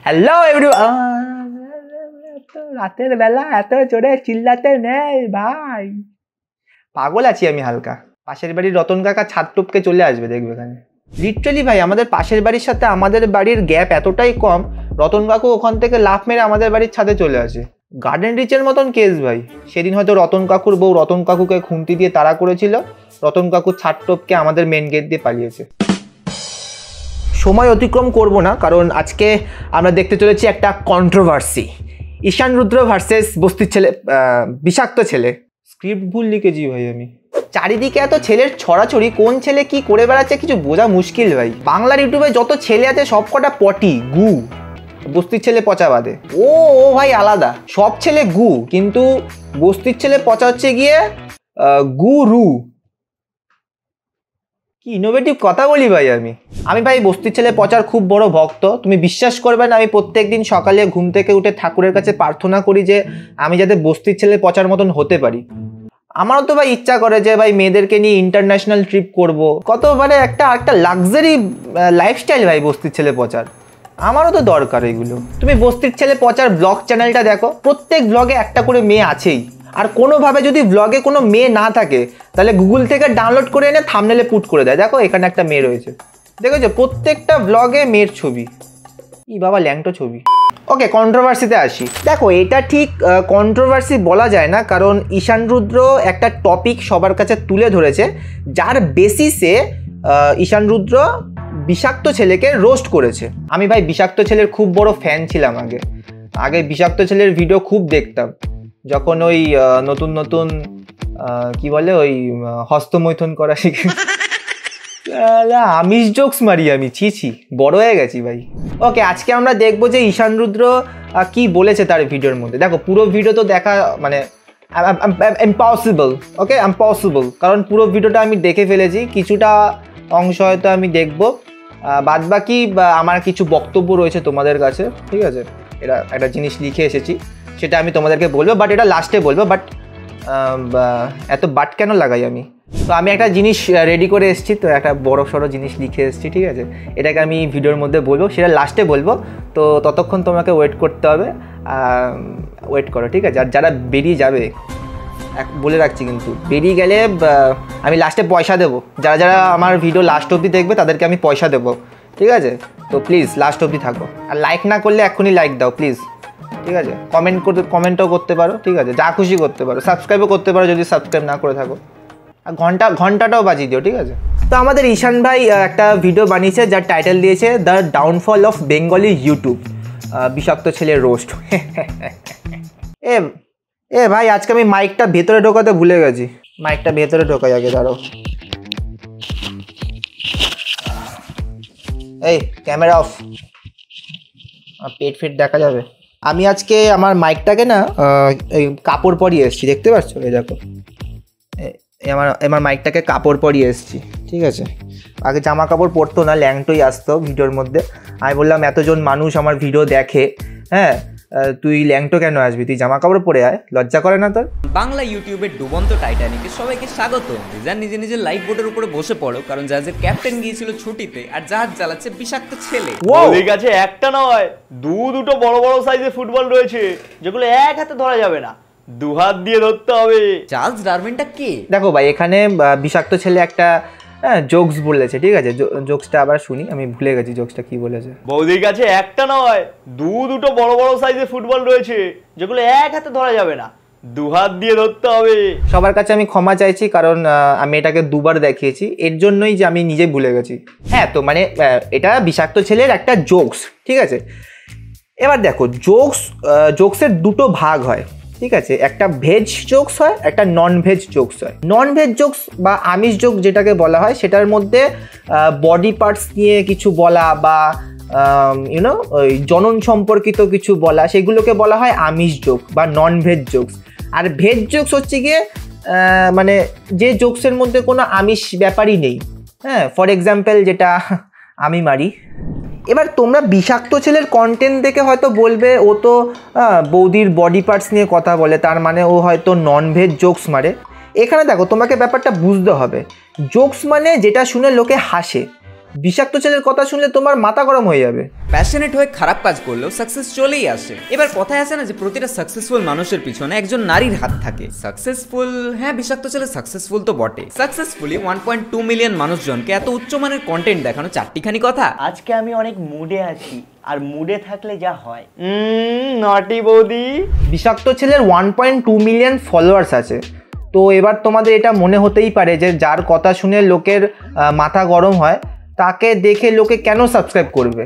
Hello everyone, রাতের বেলা এত জোরে চিল্লাতে নেই ভাই, পাগল আছি আমি হালকা। পাশের বাড়ির রতন কাকা ছাদ টপকে চলে আসবে, দেখবে এখানে। লিটারালি ভাই, আমাদের পাশের বাড়ির সাথে আমাদের বাড়ির গ্যাপ এতটাই কম, রতন কাকু ওখান থেকে লাফ মেরে আমাদের বাড়ির ছাদে চলে আসে। গার্ডেন রিচের মতন কেস ভাই। সেদিন হয়তো রতন কাকুর বউ রতন কাকুকে খুন্তি দিয়ে তাড়া করেছিল, রতন কাকু ছাদ টপকে আমাদের মেন গেট দিয়ে পালিয়েছে। সময় অতিক্রম করব না, কারণ আজকে আমরা দেখতে চলেছি একটা কন্ট্রোভার্সি, ঈশান রুদ্র ভার্সেস বস্তির ছেলে, বিষাক্ত ছেলে। স্ক্রিপ্ট ভুল লিখেছি ভাই আমি। চারিদিকে এত ছেলের ছড়াছড়ি, কোন ছেলে কি করে বেড়াচ্ছে কিছু বোঝা মুশকিল ভাই। বাংলার ইউটিউবে যত ছেলে আছে সব কটা পটি গু, বস্তির ছেলে পচা বাদে। ও ভাই আলাদা, সব ছেলে গু, কিন্তু বস্তির ছেলে পচা হচ্ছে গিয়ে গুরু। কি ইনোভেটিভ কথা বলি ভাই আমি ভাই বস্তির ছেলে পচার খুব বড় ভক্ত। তুমি বিশ্বাস করবে না, আমি প্রত্যেকদিন সকালে ঘুম থেকে উঠে ঠাকুরের কাছে প্রার্থনা করি যে আমি যাতে বস্তির ছেলে পচার মতন হতে পারি। আমারও তো ভাই ইচ্ছা করে যে ভাই মেয়েদেরকে নিয়ে ইন্টারন্যাশনাল ট্রিপ করব, কত মানে একটা লাক্সারি লাইফস্টাইল ভাই বস্তির ছেলে পচার। আমারও তো দরকার এগুলো। তুমি বস্তির ছেলে পচার ব্লগ চ্যানেলটা দেখো, প্রত্যেক ব্লগে একটা করে মেয়ে আছেই। আর কোনোভাবে যদি ব্লগে কোনো মেয়ে না থাকে তাহলে গুগল থেকে ডাউনলোড করে এনে থাম্বনেলে পুট করে দেয়, দেখো এখানে একটা মেয়ে রয়েছে, দেখেছো? প্রত্যেকটা ব্লগে মেয়ের ছবি। ই বাবা, ল্যাংটো ছবি। ওকে, কন্ট্রোভার্সিতে আসি। দেখো, এটা ঠিক কন্ট্রোভার্সি বলা যায় না, কারণ ঈশান রুদ্র একটা টপিক সবার কাছে তুলে ধরেছে, যার বেসিসে ঈশান রুদ্র বিষাক্ত ছেলেকে রোস্ট করেছে। আমি ভাই বিষাক্ত ছেলের খুব বড় ফ্যান ছিলাম। আগে বিষাক্ত ছেলের ভিডিও খুব দেখতাম, যখন ওই নতুন নতুন কি বলে ওই হস্তমৈথুন করা শিখে। আমিষ জোকস মারি আমি, ছি বড় হয়ে গেছি ভাই। ওকে, আজকে আমরা দেখবো যে ঈশান রুদ্র কি বলেছে তার ভিডিওর মধ্যে। দেখো, পুরো ভিডিও তো দেখা মানে ইম্পসিবল। ওকে, ইম্পসিবল, কারণ পুরো ভিডিওটা আমি দেখে ফেলেছি, কিছুটা অংশ হয়তো আমি দেখবো, বাদ বাকি আমার কিছু বক্তব্য রয়েছে তোমাদের কাছে, ঠিক আছে? এটা একটা জিনিস লিখে এসেছি, সেটা আমি তোমাদেরকে বলবো, বাট এটা লাস্টে বলবো। বাট এত বাট কেন লাগাই আমি? তো আমি একটা জিনিস রেডি করে এসেছি, তো একটা বড় সড়ো জিনিস লিখে এসেছি, ঠিক আছে? এটাকে আমি ভিডিওর মধ্যে বলবো, সেটা লাস্টে বলবো। তো ততক্ষণ তোমাকে ওয়েট করতে হবে, ওয়েট করো, ঠিক আছে? আর যারা বেরিয়ে যাবে, বলে রাখছি কিন্তু, বেরিয়ে গেলে আমি লাস্টে পয়সা দেবো। যারা যারা আমার ভিডিও লাস্ট অবধি দেখবে তাদেরকে আমি পয়সা দেবো, ঠিক আছে? তো প্লিজ লাস্ট অবধি থাকো। আর লাইক না করলে এক্ষুনি লাইক দাও প্লিজ, ঠিক আছে? কমেন্টও করতে পারো, ঠিক আছে? যা খুশি করতে পারো, সাবস্ক্রাইবও করতে পারো যদি সাবস্ক্রাইব না করে থাকো। আর ঘন্টাটাও বাজিয়ে দিও, ঠিক আছে? তো আমাদের ঈশান ভাই একটা ভিডিও বানিয়েছে, যার টাইটেল দিয়েছে the downfall of Bengali YouTube, বিষাক্ত ছেলে রোস্ট। এ ভাই, আজকে আমি মাইকটা ভেতরে ঢোকাতে ভুলে গেছি। মাইকটা ভেতরে ঢোকাই আগে, দাঁড়াও। এই ক্যামেরা অফ, পেট ফেট দেখা যাবে। আমি আজকে আমার মাইকটাকে না এই কাপড় পরিয়ে এসেছি, দেখতে পাচ্ছ? এই দেখো, আমার মাইকটাকে কাপড় পরিয়ে এসেছি, ঠিক আছে? আগে জামা কাপড় পরতো না, ল্যাংটোই আসতো ভিডিওর মধ্যে। আমি বললাম এতজন মানুষ আমার ভিডিও দেখে, হ্যাঁ, তুই ল্যাংটো কেন আসবি? তুই জামা কাপড় পরে আয়, লজ্জা করে না তোর? বাংলা ইউটিউবের ডুবন্ত টাইটানিকে সবাইকে স্বাগত। যার নিজের লাইফ বোটের উপরে বসে পড়ো, কারণ জাহাজের ক্যাপ্টেন গিয়েছিল ছুটিতে আর জাহাজ চালাচ্ছে বিষাক্ত ছেলে। ওদের কাছে একটা নয়, দুটো বড় বড় সাইজের ফুটবল রয়েছে, যেগুলো এক হাতে ধরা যাবে না, দু হাত দিয়ে ধরতে হবে। চার্লস ডারউইনটা কে? দেখো ভাই, এখানে বিষাক্ত ছেলে একটা জোকস বলেছে, ঠিক আছে? জোকসটা আবার শুনি, আমি ভুলে গেছি জোকসটা কি বলেছে। বৌদির কাছে একটা নয়, দুটো বড় বড় সাইজের ফুটবল রয়েছে, যেগুলো এক হাতে ধরা যাবে না, দু হাত দিয়ে ধরতে হবে। সবার কাছে আমি ক্ষমা চাইছি, কারণ আমি এটাকে দুবার দেখিয়েছি, এর জন্যই যে আমি নিজে ভুলে গেছি। হ্যাঁ, তো মানে এটা বিষাক্ত ছেলের একটা জোকস, ঠিক আছে? এবার দেখো, জোকসের দুটো ভাগ হয়, ঠিক আছে? একটা ভেজ জোকস হয়, একটা নন ভেজ জোকস হয়। নন ভেজ জোকস বা আমিষ জোক যেটাকে বলা হয়, সেটার মধ্যে বডি পার্টস নিয়ে কিছু বলা বা ওই জনন সম্পর্কিত কিছু বলা, সেগুলোকে বলা হয় আমিষ জোক বা নন ভেজ জোকস। আর ভেজ জোকস হচ্ছে গিয়ে মানে যে জোকসের মধ্যে কোনো আমিষ ব্যাপারই নেই। হ্যাঁ, ফর এক্সাম্পল যেটা আমি মারি। এবার তোমরা বিষাক্ত ছেলের কন্টেন্ট দেখে হয়তো বলবে ও তো বৌদির বডি পার্টস নিয়ে কথা বলে, তার মানে ও হয়তো নন ভেজ জোকস মারে। এখানে দেখো, তোমাকে ব্যাপারটা বুঝতে হবে, জোকস মানে যেটা শুনে লোকে হাসে, বিষাক্ত ছেলের কথা শুনলে তোমার মাথা গরম হয়ে যাবে। প্যাশনেট হয়ে খারাপ কাজ করলেও সাকসেস চলেই আসে। এবার কথায় আছে না যে প্রতিটা সাকসেসফুল মানুষের পিছনে একজন নারীর হাত থাকে। সাকসেসফুল, হ্যাঁ বিষাক্ত ছেলে সাকসেসফুল তো বটে। সাকসেসফুলি 1.2 মিলিয়ন মানুষজনকে এত উচ্চমানের কন্টেন্ট দেখানো চারটিখানি কথা। আজকে আমি অনেক মুডে আছি, আর মুডে থাকলে যা হয়। নটি বৌদি। বিষাক্ত ছেলের 1.2 মিলিয়ন ফলোয়ার্স আছে। তো এবার তোমাদের এটা মনে হতেই পারে যে যার কথা শুনে লোকের মাথা গরম হয়, তাকে দেখে লোকে কেন সাবস্ক্রাইব করবে?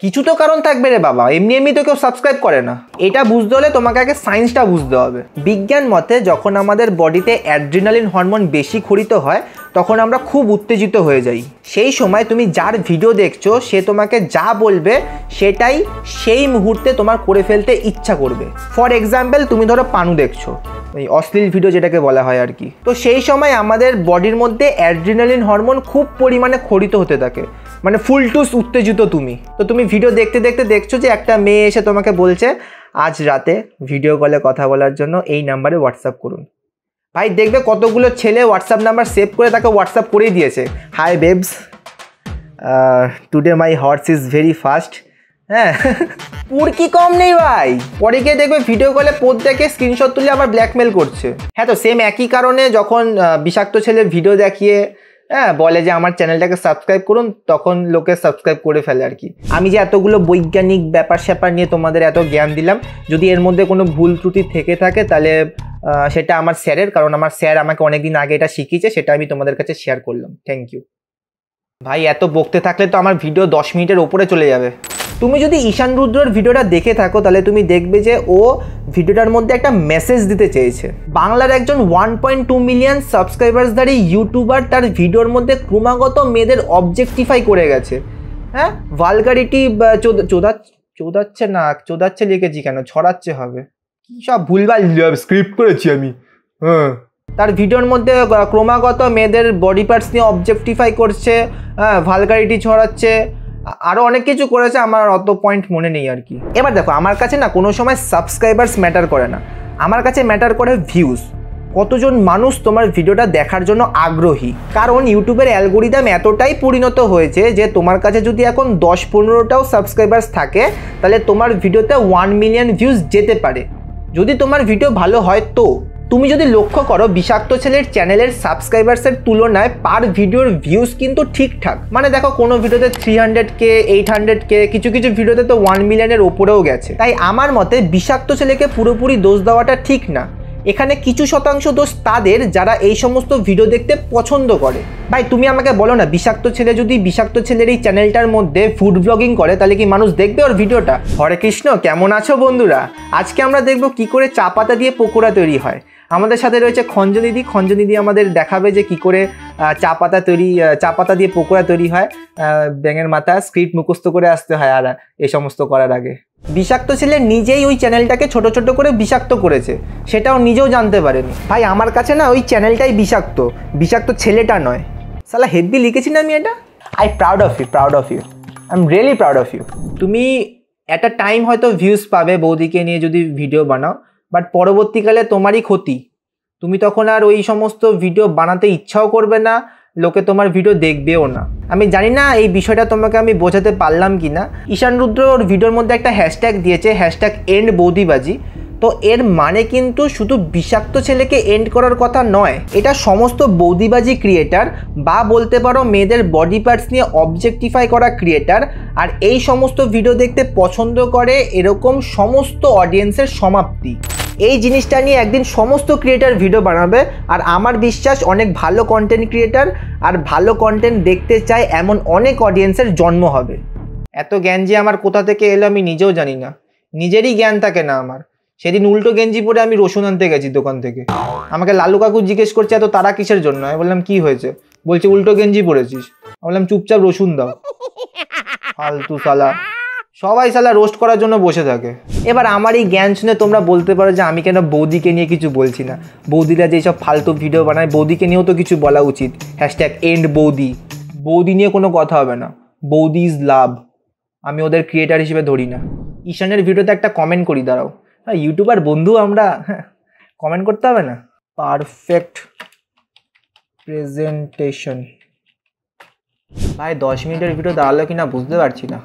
কিছু তো কারণ থাকবে রে বাবা, এমনি এমনি তো কেউ সাবস্ক্রাইব করে না। এটা বুঝতে হলে তোমাকে আগে সায়েন্সটা বুঝতে হবে। বিজ্ঞান মতে যখন আমাদের বডিতে অ্যাড্রিনালিন হরমোন বেশি ক্ষরিত হয়, তখন আমরা খুব উত্তেজিত হয়ে যাই। সেই সময় তুমি যার ভিডিও দেখছো সে তোমাকে যা বলবে সেটাই সেই মুহূর্তে তোমার করে ফেলতে ইচ্ছা করবে। ফর এক্সাম্পল, তুমি ধরো পানু দেখছো, এই অশ্লীল ভিডিও যেটাকে বলা হয় আর কি। তো সেই সময় আমাদের বডির মধ্যে অ্যাড্রিনালিন হরমোন খুব পরিমাণে ক্ষরিত হতে থাকে, মানে ফুল টুস উত্তেজিত তুমি। তো তুমি ভিডিও দেখতে দেখতে দেখছো যে একটা মেয়ে এসে তোমাকে বলছে আজ রাতে ভিডিও কলে কথা বলার জন্য এই নাম্বারে হোয়াটসঅ্যাপ করুন। ভাই দেখবে কতগুলো ছেলে হোয়াটসঅ্যাপ নাম্বার সেভ করে তাকে হোয়াটসঅ্যাপ করেই দিয়েছে, hi babes, today my horse is very fast. হ্যাঁ, পুরকি কম নেই ভাই। পরে গিয়ে দেখবে ভিডিও কলে পোস্ট দেখে স্ক্রিনশট তুলে আবার ব্ল্যাকমেল করছে। হ্যাঁ, তো সেম একই কারণে যখন বিষাক্ত ছেলের ভিডিও দেখিয়ে বলে যে আমার চ্যানেলটাকে সাবস্ক্রাইব করুন, তখন লোকে সাবস্ক্রাইব করে ফেলে আর কি। আমি যে এতগুলো বৈজ্ঞানিক ব্যাপার স্যাপার নিয়ে তোমাদের এত জ্ঞান দিলাম, যদি এর মধ্যে কোনো ভুল ত্রুটি থেকে থাকে তাহলে সেটা আমার স্যারের, কারণ আমার স্যার আমাকে অনেকদিন আগে এটা শিখিয়েছে, সেটা আমি তোমাদের কাছে শেয়ার করলাম। থ্যাংক ইউ ভাই। এত বকতে থাকলে তো আমার ভিডিও 10 মিনিটের ওপরে চলে যাবে। তুমি যদি ঈশান রুদ্রর ভিডিওটা দেখে থাকো তাহলে তুমি দেখবে যে ও ভিডিওটার মধ্যে একটা মেসেজ দিতে চেয়েছে। বাংলার একজন 1.2 মিলিয়ন সাবস্ক্রাইবার্সধারী ইউটিউবার তার ভিডিওর মধ্যে ক্রমাগত মেয়েদের অবজেক্টিফাই করে গেছে। হ্যাঁ, ভালগারিটি চোদাচ্ছে লিখেছি কেন, ছড়াচ্ছে হবে, কি সব ভুলভাল স্ক্রিপ্ট করেছি আমি। হ্যাঁ, তার ভিডিওর মধ্যে ক্রমাগত মেয়েদের বডি পার্টস নিয়ে অবজেক্টিফাই করছে, ভালগারিটি ছড়াচ্ছে, আরও অনেক কিছু করেছে, আমার অত পয়েন্ট মনে নেই আর কি। এবার দেখো, আমার কাছে না কোনো সময় সাবস্ক্রাইবার্স ম্যাটার করে না, আমার কাছে ম্যাটার করে ভিউজ। কতজন মানুষ তোমার ভিডিওটা দেখার জন্য আগ্রহী। কারণ ইউটিউবের অ্যালগোরিদম এতটাই পরিণত হয়েছে যে তোমার কাছে যদি এখন 10-15টাও সাবস্ক্রাইবার্স থাকে তাহলে তোমার ভিডিওতে 1 মিলিয়ন ভিউজ যেতে পারে, যদি তোমার ভিডিও ভালো হয়। তো তুমি যদি লক্ষ্য করো, বিষাক্ত ছেলের চ্যানেলের সাবস্ক্রাইবার্সের তুলনায় পার ভিডিওর ভিউজ কিন্তু ঠিকঠাক। মানে দেখো, কোনো ভিডিওতে 300K, 800K, কিছু কিছু ভিডিওতে তো 1 মিলিয়নের ওপরেও গেছে। তাই আমার মতে বিষাক্ত ছেলেকে পুরোপুরি দোষ দেওয়াটা ঠিক না। এখানে কিছু শতাংশ দোষ তাদের যারা এই সমস্ত ভিডিও দেখতে পছন্দ করে। ভাই তুমি আমাকে বলো না, বিষাক্ত ছেলে যদি বিষাক্ত ছেলের এই চ্যানেলটার মধ্যে ফুড ব্লগিং করে তাহলে কি মানুষ দেখবে ওর ভিডিওটা? হরে কৃষ্ণ, কেমন আছো বন্ধুরা? আজকে আমরা দেখবো কি করে চা পাতা দিয়ে পকোড়া তৈরি হয়। আমাদের সাথে রয়েছে খঞ্জ দিদি। খঞ্জ দিদি আমাদের দেখাবে যে কি করে চা পাতা দিয়ে পকোড়া তৈরি হয়। ব্যাঙের মাথা স্ক্রিপ্ট মুখস্থ করে আসতে হয় আর এই সমস্ত করার আগে। বিষাক্ত ছেলে নিজেই ওই চ্যানেলটাকে ছোট ছোট করে বিষাক্ত করেছে, সেটাও নিজেও জানতে পারেনি। ভাই আমার কাছে না ওই চ্যানেলটাই বিষাক্ত, বিষাক্ত ছেলেটা নয়। সালা হেভি লিখেছি না আমি এটা। I proud of you, I am really proud of you. তুমি একটা টাইম হয়তো ভিউজ পাবে বৌদিকে নিয়ে যদি ভিডিও বানাও, বাট পরবর্তীকালে তোমারই ক্ষতি। তুমি তখন আর ওই সমস্ত ভিডিও বানাতে ইচ্ছাও করবে না, লোকে তোমার ভিডিও দেখবেও না। আমি জানি না এই বিষয়টা তোমাকে আমি বোঝাতে পারলাম কি না। ঈশান রুদ্র ওর ভিডিওর মধ্যে একটা হ্যাশট্যাগ দিয়েছে, #এন্ড বৌদিবাজি। তো এর মানে কিন্তু শুধু বিষাক্ত ছেলেকে এন্ড করার কথা নয়, এটা সমস্ত বৌদিবাজি ক্রিয়েটার বা বলতে পারো মেয়েদের বডি পার্টস নিয়ে অবজেক্টিফাই করা ক্রিয়েটার আর এই সমস্ত ভিডিও দেখতে পছন্দ করে এরকম সমস্ত অডিয়েন্সের সমাপ্তি। এই জিনিসটা নিয়ে একদিন সমস্ত ক্রিয়েটার ভিডিও বানাবে, আর আমার বিশ্বাস অনেক ভালো কন্টেন্ট ক্রিয়েটার আর ভালো কন্টেন্ট দেখতে চায় এমন অনেক অডিয়েন্সের জন্ম হবে। এত জ্ঞান যে আমার কোথা থেকে এলো আমি নিজেও জানি না, নিজেরই জ্ঞান থাকে না আমার। সেদিন উল্টো গেঞ্জি পরে আমি রসুন আনতে গেছি দোকান থেকে, আমাকে লালু কাকু জিজ্ঞেস করছে এত তারা কিসের জন্য। আমি বললাম কি হয়েছে, বলছে উল্টো গেঞ্জি পরেছিস। বললাম চুপচাপ রসুন দাও। ফালতু সালা, সবাই সালা রোস্ট করার জন্য বসে থাকে। এবার আমার এই জ্ঞান শুনে তোমরা বলতে পারো যে আমি কেন বৌদিকে নিয়ে কিছু বলছি না। বৌদিরা যেসব ফালতু ভিডিও বানায় বৌদিকে নিয়েও তো কিছু বলা উচিত। #এন্ড বৌদি। বৌদি নিয়ে কোনো কথা হবে না, বৌদি ইজ লাভ। আমি ওদের ক্রিয়েটার হিসেবে ধরি না। ঈশানের ভিডিওতে একটা কমেন্ট করি, দাঁড়াও। হ্যাঁ, ইউটিউবার বন্ধু আমরা, হ্যাঁ কমেন্ট করতে হবে না। পারফেক্ট প্রেজেন্টেশন, ভাই 10 মিনিটের ভিডিও দাঁড়ালো কিনা বুঝতে পারছি না,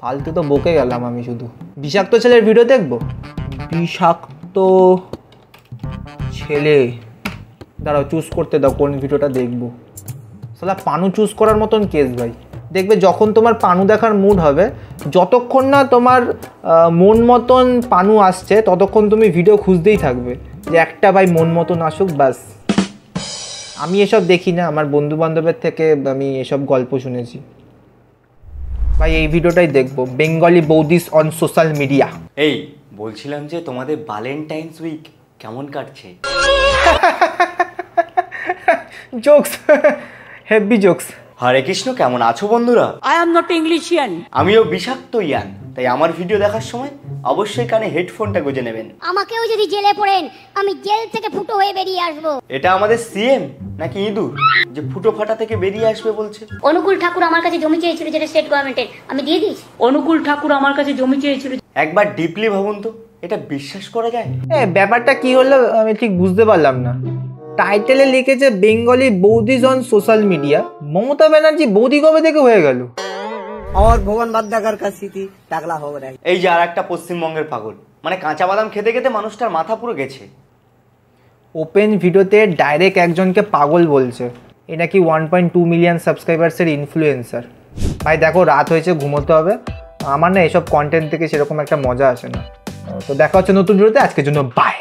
ফালতু তো বকে গেলাম আমি শুধু। বিষাক্ত ছেলের ভিডিও দেখবো? বিষাক্ত ছেলে, দাঁড়াও চুজ করতে দাও কোন ভিডিওটা দেখবো। সালা পানু চুজ করার মতন কেস ভাই। দেখবে যখন তোমার পানু দেখার মুড হবে, যতক্ষণ না তোমার মন মতন পানু আসছে ততক্ষণ তুমি ভিডিও খুঁজতেই থাকবে যে একটা ভাই মন মতন আসুক ব্যাস। আমি এসব দেখি না, আমার বন্ধু বান্ধবের থেকে আমি এসব গল্প শুনেছি ভাই। এই ভিডিওটাই দেখবো, বেঙ্গলি বৌদিস অন সোশ্যাল মিডিয়া। এই বলছিলাম যে তোমাদের ভ্যালেন্টাইন্স উইক কেমন কাটছে? Jokes, heavy jokes. Hare Krishna, কেমন আছো বন্ধুরা? I am not Englishian. আমিও বিষাক্ত ইয়ান, তাই আমার ভিডিও দেখার সময় অবশ্যই কানে হেডফোনটা গুঁজে নেবেন। আমাকেও যদি জেলে পড়েন, আমি জেল থেকে ফুটো হয়ে বেরিয়ে আসবো। এটা আমাদের সিএম নাকি ইঁদুর যে ফুটো ফাটা থেকে বেরিয়ে আসবে বলছে? অনুকূল ঠাকুর আমার কাছে জমি চেয়েছিল, যেটা স্টেট গভর্নমেন্টের, আমি দিয়ে দিয়েছি। অনুকূল ঠাকুর আমার কাছে জমি চেয়েছিল। একবার ডিপলি ভাবুন তো, এটা বিশ্বাস করা যায়? ব্যাপারটা কি হলো আমি ঠিক বুঝতে পারলাম না। টাইটেলে লিখেছে বেঙ্গলি বৌদিস on social media, Mamata Banerjee বৌদি কবে থেকে হয়ে গেল? और भुवन बादशाह का स्थिति टकला हो रहा है। এই যে আর একটা পশ্চিমবঙ্গের পাগল, মানে কাঁচা বাদাম খেতে খেতে মানুষটার মাথা পুরো গেছে। ওপেন ভিডিওতে ডাইরেক্ট একজনকে পাগল বলছে। এ নাকি 1.2 মিলিয়ন সাবস্ক্রাইবার্সের ইনফ্লুয়েন্সার। ভাই দেখো রাত হয়েছে, ঘুমোতে হবে। আমার না এসব কন্টেন্ট থেকে সেরকম একটা মজা আসে না। তো দেখা হচ্ছে নতুন ভিডিওতে, আজকের জন্য বাই।